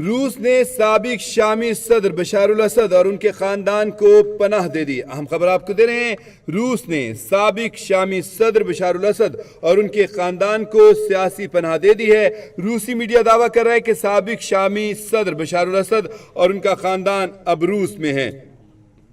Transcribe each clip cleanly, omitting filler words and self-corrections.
روس نے سابق شامی صدر بشار الاسد اور ان کے خاندان کو پناہ دے دی۔ اہم خبر آپ کو دے رہے ہیں، روس نے سابق شامی صدر بشار الاسد اور ان کے خاندان کو سیاسی پناہ دے دی ہے۔ روسی میڈیا دعویٰ کر رہا ہے کہ سابق شامی صدر بشار الاسد اور ان کا خاندان اب روس میں ہیں۔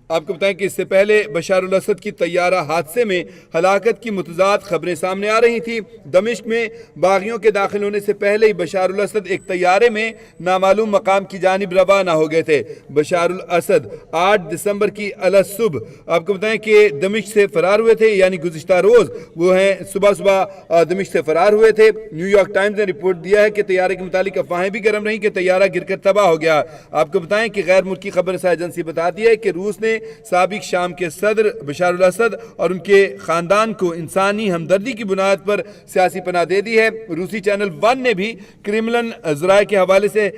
آپ کو بتائیں کہ اس سے پہلے بشار الاسد کی طیارہ حادثے میں ہلاکت کی متضاد خبریں سامنے آ رہی تھیں۔ دمشق میں باغیوں کے داخل ہونے سے پہلے ہی بشار الاسد ایک طیارے میں نامعلوم مقام کی جانب روانہ ہو گئے تھے۔ بشار الاسد 8 دسمبر کی الصبح آپ کو بتائیں کہ دمشق سے فرار ہوئے تھے، یعنی گزشتہ روز وہ ہیں صبح دمشق سے فرار ہوئے تھے۔ نیو یارک ٹائمز نے رپورٹ دیا ہے کہ طیارے کے متعلق افواہیں بھی گرم رہیں کہ طیارہ گر کر تباہ ہو گیا۔ آپ کو بتائیں کہ غیر ملکی خبر رساں ایجنسی بتاتی ہے کہ روس نے سابق شام کے صدر بشار الاسد اور ان کے خاندان کو انسانی ہمدردی کی بنیاد پر سیاسی پناہ دے دی ہے۔ روسی چینل 1 نے بھی کرملن ذرائع کے حوالے سے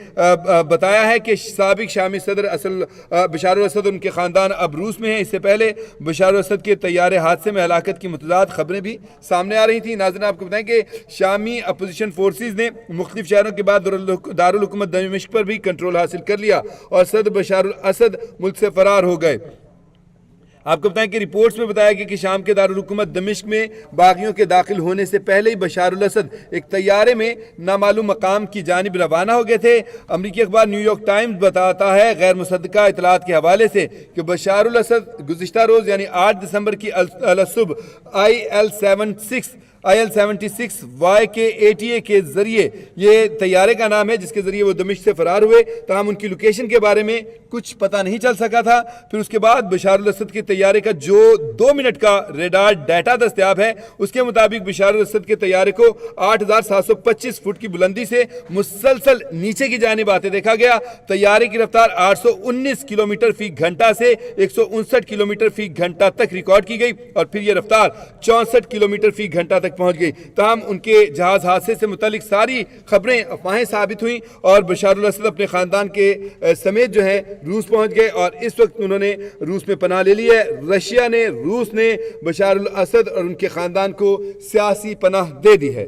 بتایا ہے کہ سابق شامی صدر بشار الاسد اور ان کے خاندان اب روس میں ہیں۔ اس سے پہلے بشار الاسد کے طیارے حادثے میں ہلاکت کی متضاد خبریں بھی سامنے آ رہی تھیں۔ ناظرین آپ کو بتائیں کہ شامی اپوزیشن فورسز نے مختلف شہروں کے بعد دارالحکومت دمشق پر بھی کنٹرول حاصل کر لیا اور صدر بشار الاسد ملک سے فرار ہو گئے۔ آپ کو بتائیں کہ رپورٹس میں بتایا گیا کہ شام کے دارالحکومت دمشق میں باغیوں کے داخل ہونے سے پہلے ہی بشار الاسد ایک طیارے میں نامعلوم مقام کی جانب روانہ ہو گئے تھے۔ امریکی اخبار نیو یارک ٹائمز بتاتا ہے غیر مصدقہ اطلاعات کے حوالے سے کہ بشار الاسد گزشتہ روز یعنی 8 دسمبر کی الصبح IL-76 YK-80A کے ذریعے، یہ طیارے کا نام ہے جس کے ذریعے وہ دمشق سے فرار ہوئے، تاہم ان کی لوکیشن کے بارے میں کچھ پتہ نہیں چل سکا تھا۔ پھر اس کے بعد بشار الاسد کے طیارے کا جو 2 منٹ کا ریڈار ڈیٹا دستیاب ہے، اس کے مطابق بشار الاسد کے طیارے کو 8725 فٹ کی بلندی سے مسلسل نیچے کی جانب آتے دیکھا گیا۔ طیارے کی رفتار 819 کلومیٹر فی گھنٹہ سے 159 کلومیٹر فی گھنٹہ تک ریکارڈ کی گئی اور پھر یہ رفتار 64 کلومیٹر فی گھنٹہ تک پہنچ گئی۔ تاہم ان کے جہاز حادثے سے متعلق ساری خبریں افواہیں ثابت ہوئیں اور بشار الاسد اپنے خاندان کے سمیت جو ہے روس پہنچ گئے اور اس وقت انہوں نے روس میں پناہ لے لی ہے۔ روس نے بشار الاسد اور ان کے خاندان کو سیاسی پناہ دے دی ہے۔